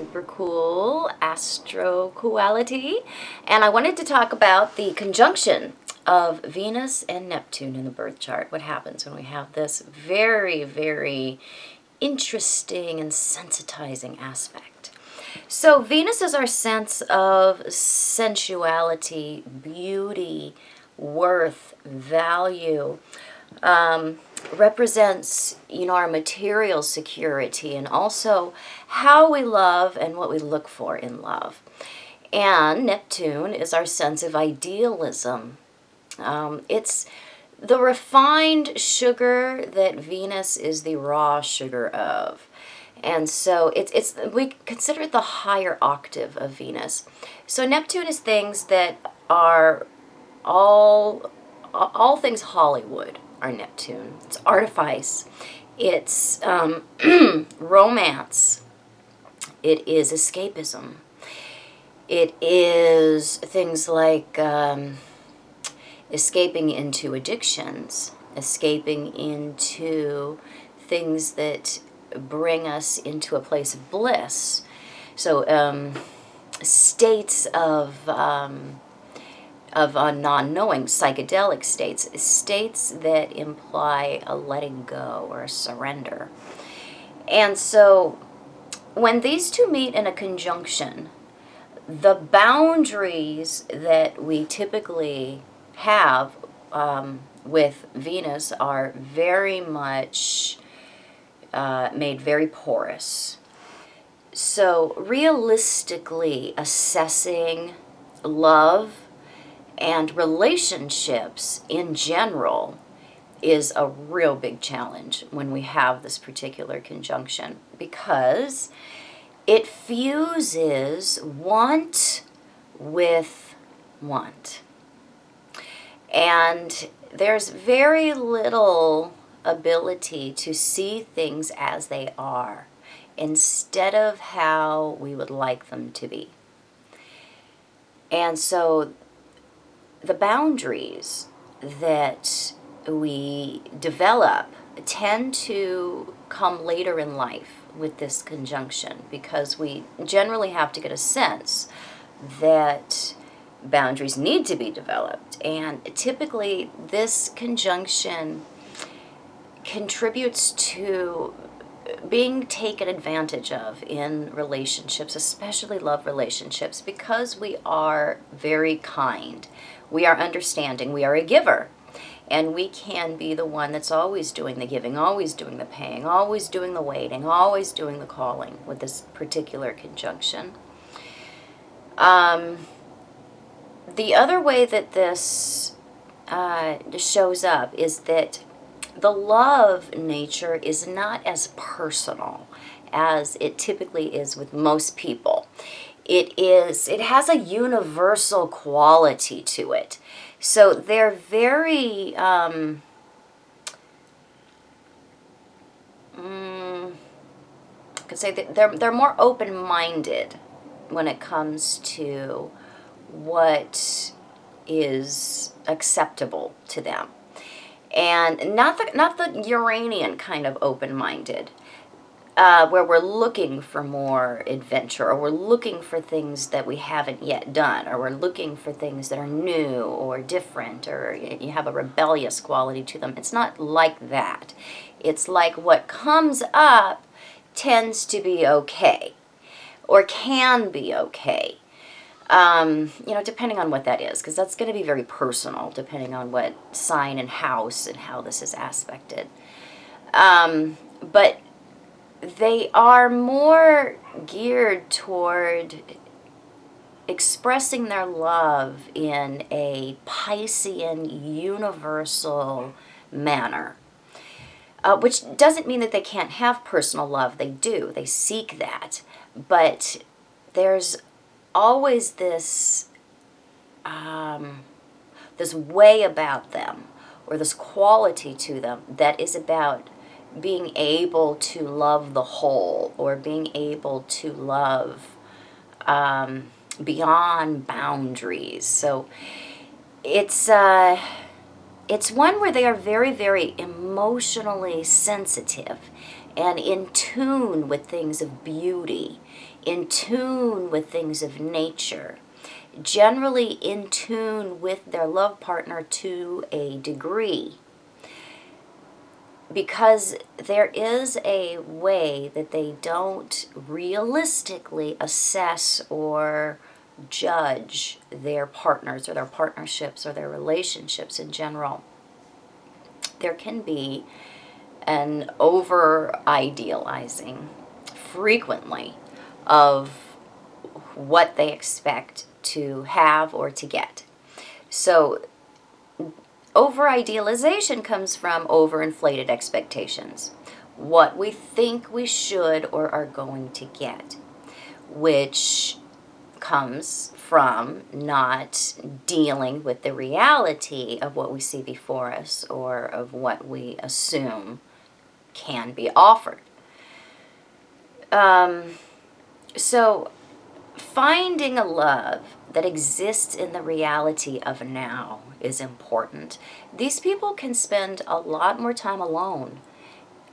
super cool astro-quality, and I wanted to talk about the conjunction of Venus and Neptune in the birth chart. What happens when we have this very, very interesting and sensitizing aspect. So Venus is our sense of sensuality, beauty, worth, value. Represents, our material security and also how we love and what we look for in love. And Neptune is our sense of idealism. It's the refined sugar that Venus is the raw sugar of. And so we consider it the higher octave of Venus. So Neptune is things that are all things Hollywood are Neptune. It's artifice. It's romance. It is escapism. It is things like escaping into addictions, escaping into things that bring us into a place of bliss. So states of non-knowing, psychedelic states that imply a letting go or a surrender. And so when these two meet in a conjunction, the boundaries that we typically have with Venus are very much made very porous. So realistically assessing love and relationships in general is a real big challenge when we have this particular conjunction, because it fuses want with want. And there's very little ability to see things as they are instead of how we would like them to be. And so the boundaries that we develop tend to come later in life with this conjunction, because we generally have to get a sense that boundaries need to be developed. And typically this conjunction contributes to being taken advantage of in relationships, especially love relationships, because we are very kind. We are understanding. We are a giver. And we can be the one that's always doing the giving, always doing the paying, always doing the waiting, always doing the calling with this particular conjunction. The other way that this shows up is that the love nature is not as personal as it typically is with most people. It has a universal quality to it. So they're very, I could say that they're more open-minded when it comes to what is acceptable to them. And not the Uranian kind of open-minded, where we're looking for more adventure, or we're looking for things that we haven't yet done, or we're looking for things that are new or different, or you have a rebellious quality to them. It's not like that. It's like what comes up tends to be okay, or can be okay. Depending on what that is, because that's going to be very personal, depending on what sign and house and how this is aspected. But they are more geared toward expressing their love in a Piscean universal manner, which doesn't mean that they can't have personal love. They do. They seek that. But there's always this this way about them, or this quality to them, that is about being able to love the whole, or being able to love beyond boundaries. So it's one where they are very, very emotionally sensitive, and in tune with things of beauty, in tune with things of nature, generally in tune with their love partner to a degree. Because there is a way that they don't realistically assess or judge their partners or their partnerships or their relationships in general. There can be an over-idealizing frequently of what they expect to have or to get. So over-idealization comes from overinflated expectations. What we think we should or are going to get, which comes from not dealing with the reality of what we see before us or of what we assume can be offered. So finding a love that exists in the reality of now is important. These people can spend a lot more time alone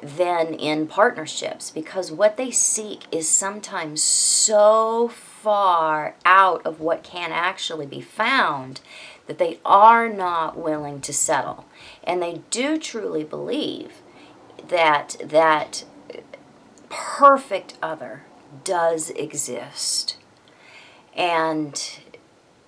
than in partnerships because what they seek is sometimes so far out of what can actually be found that they are not willing to settle. And they do truly believe that that perfect other does exist. And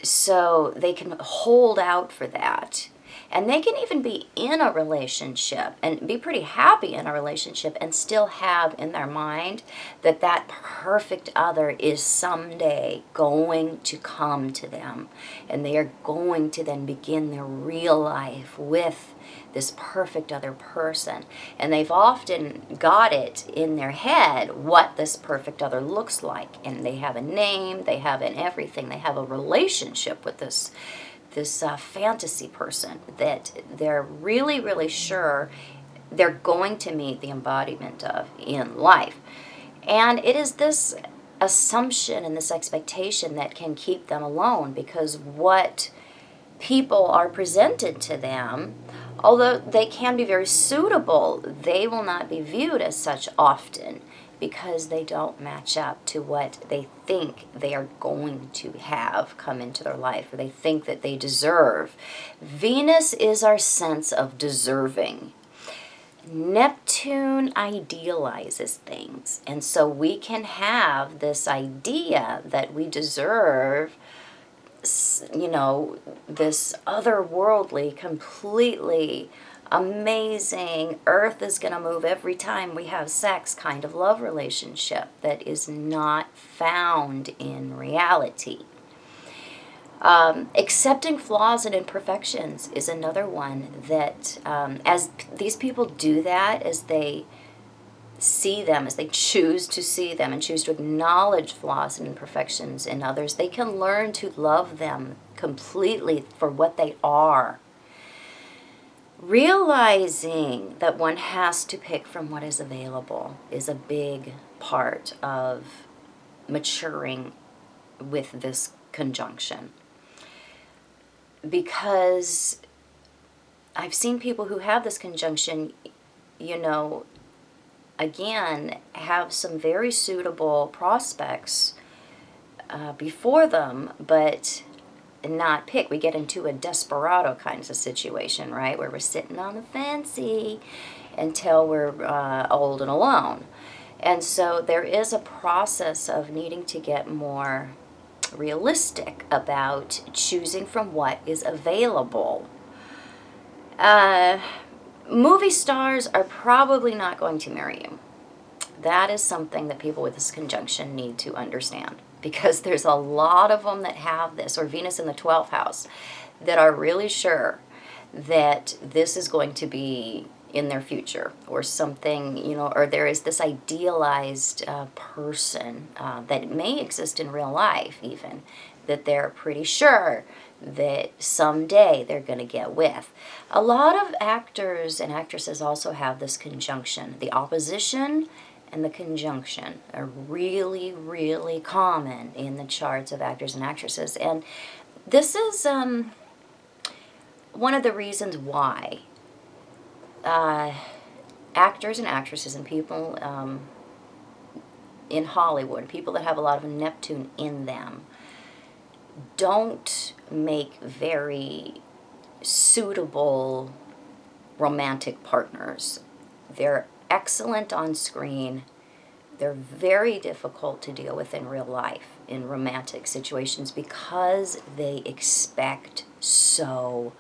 so they can hold out for that. And they can even be in a relationship and be pretty happy in a relationship and still have in their mind that that perfect other is someday going to come to them. And they are going to then begin their real life with this perfect other person. And they've often got it in their head what this perfect other looks like. And they have a name, they have an everything, they have a relationship with this fantasy person that they're really, really sure they're going to meet the embodiment of in life. And it is this assumption and this expectation that can keep them alone, because what people are presented to them, although they can be very suitable, they will not be viewed as such often because they don't match up to what they think they are going to have come into their life, or they think that they deserve. Venus is our sense of deserving. Neptune idealizes things, and so we can have this idea that we deserve, you know, this otherworldly, completely amazing, earth is going to move every time we have sex kind of love relationship that is not found in reality. Accepting flaws and imperfections is another one that, as these people do that, as they see them, as they choose to see them and choose to acknowledge flaws and imperfections in others, they can learn to love them completely for what they are. Realizing that one has to pick from what is available is a big part of maturing with this conjunction. Because I've seen people who have this conjunction, you know, again, have some very suitable prospects before them, but not pick. We get into a desperado kinds of situation, right, where we're sitting on the fancy until we're old and alone. And so there is a process of needing to get more realistic about choosing from what is available. Movie stars are probably not going to marry you. That is something that people with this conjunction need to understand, because there's a lot of them that have this, or Venus in the 12th house, that are really sure that this is going to be in their future, or something, you know, or there is this idealized person that may exist in real life even, that they're pretty sure that someday they're going to get with. A lot of actors and actresses also have this conjunction. The opposition and the conjunction are really, really common in the charts of actors and actresses. And this is one of the reasons why actors and actresses and people in Hollywood, people that have a lot of Neptune in them, don't make very suitable romantic partners. They're excellent on screen. They're very difficult to deal with in real life, in romantic situations, because they expect so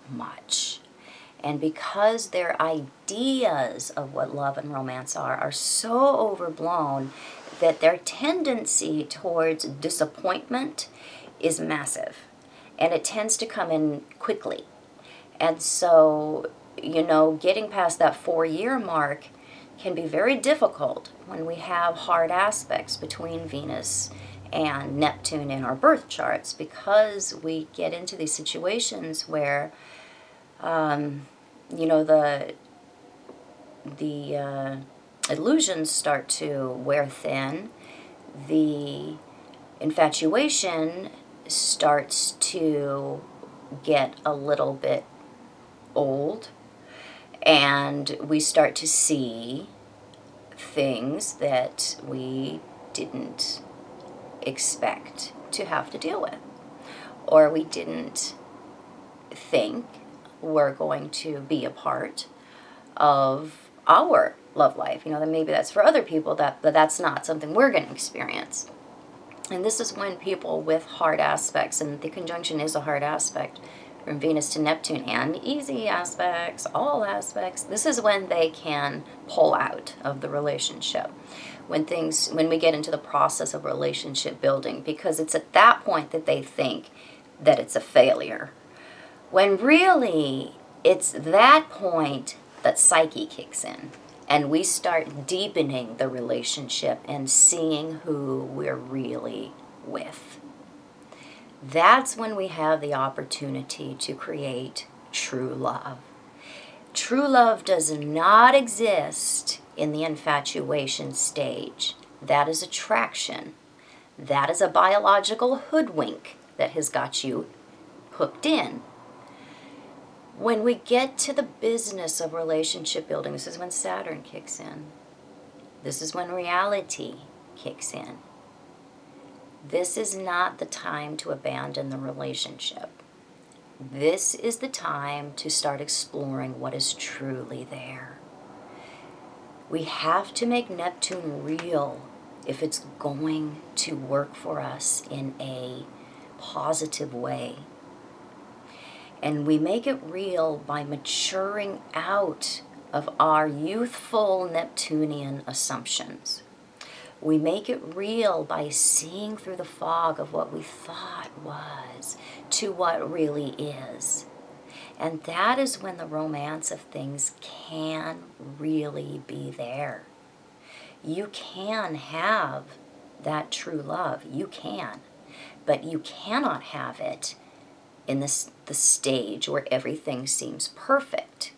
much. And because their ideas of what love and romance are so overblown that their tendency towards disappointment is massive. And it tends to come in quickly. And so, getting past that 4-year mark can be very difficult when we have hard aspects between Venus and Neptune in our birth charts, because we get into these situations where, the illusions start to wear thin, the infatuation starts to get a little bit old, and we start to see things that we didn't expect to have to deal with, or we didn't think were going to be a part of our love life. Then maybe that's for other people, but that's not something we're going to experience. And this is when people with hard aspects, and the conjunction is a hard aspect from Venus to Neptune, and easy aspects, all aspects, this is when they can pull out of the relationship. When we get into the process of relationship building, because it's at that point that they think that it's a failure. When really, it's that point that psyche kicks in, and we start deepening the relationship and seeing who we're really with. That's when we have the opportunity to create true love. True love does not exist in the infatuation stage. That is attraction. That is a biological hoodwink that has got you hooked in. When we get to the business of relationship building, this is when Saturn kicks in. This is when reality kicks in. This is not the time to abandon the relationship. This is the time to start exploring what is truly there. We have to make Neptune real if it's going to work for us in a positive way. And we make it real by maturing out of our youthful Neptunian assumptions. We make it real by seeing through the fog of what we thought was to what really is. And that is when the romance of things can really be there. You can have that true love. You can. But you cannot have it in the stage where everything seems perfect.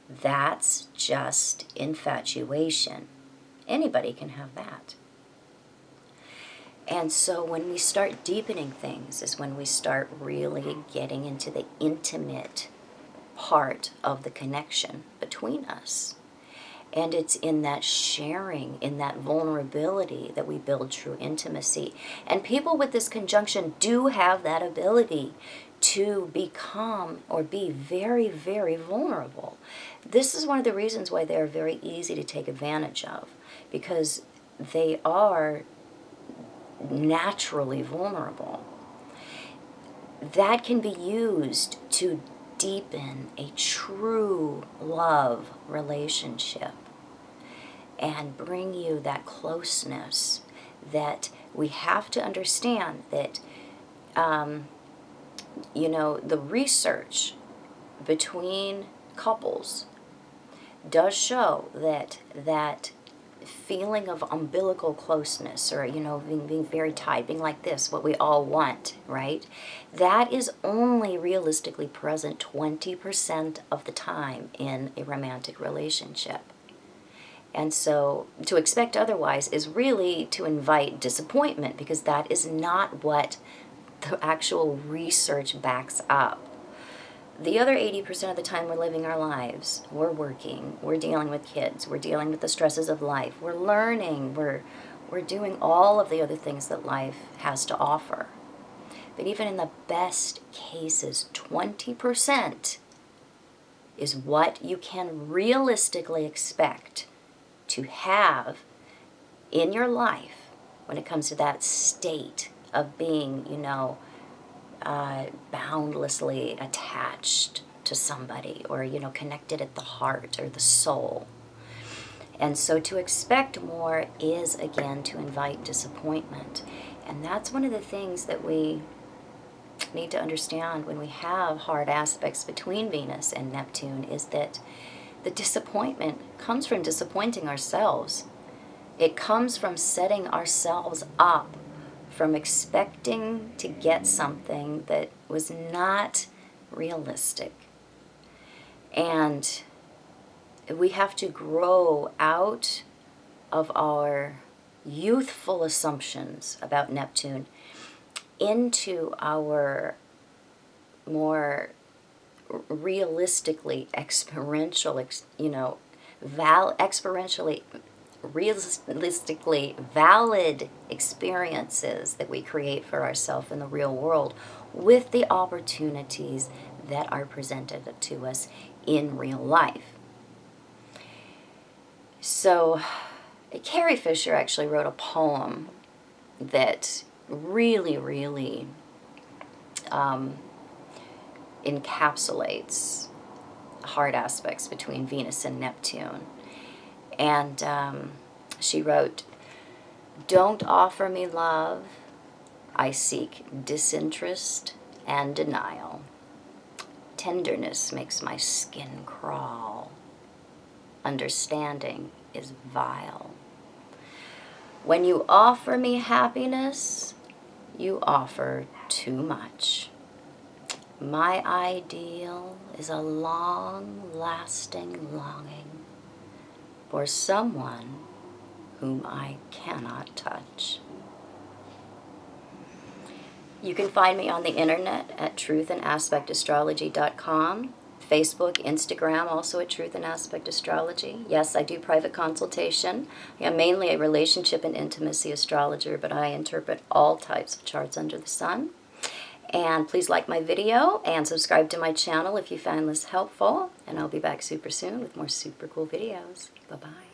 That's just infatuation. Anybody can have that. And so when we start deepening things is when we start really getting into the intimate part of the connection between us. And it's in that sharing, in that vulnerability that we build true intimacy. And people with this conjunction do have that ability to become or be very, very vulnerable. This is one of the reasons why they're very easy to take advantage of, because they are naturally vulnerable. That can be used to deepen a true love relationship and bring you that closeness that we have to understand that, the research between couples does show that feeling of umbilical closeness, or being very tied, being like this, what we all want, right? That is only realistically present 20% of the time in a romantic relationship. And so to expect otherwise is really to invite disappointment, because that is not what the actual research backs up. the other 80% of the time we're living our lives, we're working, we're dealing with kids, we're dealing with the stresses of life, we're learning, we're doing all of the other things that life has to offer. But even in the best cases, 20% is what you can realistically expect to have in your life when it comes to that state of being, boundlessly attached to somebody, or, connected at the heart or the soul. And so to expect more is, again, to invite disappointment. And that's one of the things that we need to understand when we have hard aspects between Venus and Neptune, is that the disappointment comes from disappointing ourselves. It comes from setting ourselves up, from expecting to get something that was not realistic. And we have to grow out of our youthful assumptions about Neptune into our more realistically realistically valid experiences that we create for ourselves in the real world, with the opportunities that are presented to us in real life. So Carrie Fisher actually wrote a poem that really encapsulates hard aspects between Venus and Neptune. And she wrote, "Don't offer me love, I seek disinterest and denial. Tenderness makes my skin crawl. Understanding is vile. When you offer me happiness, you offer too much. My ideal is a long-lasting longing for someone whom I cannot touch." You can find me on the internet at truthandaspectastrology.com, Facebook, Instagram, also at Truth and Aspect Astrology. Yes, I do private consultation. I am mainly a relationship and intimacy astrologer, but I interpret all types of charts under the sun. And please like my video and subscribe to my channel if you found this helpful. And I'll be back super soon with more super cool videos. Bye-bye.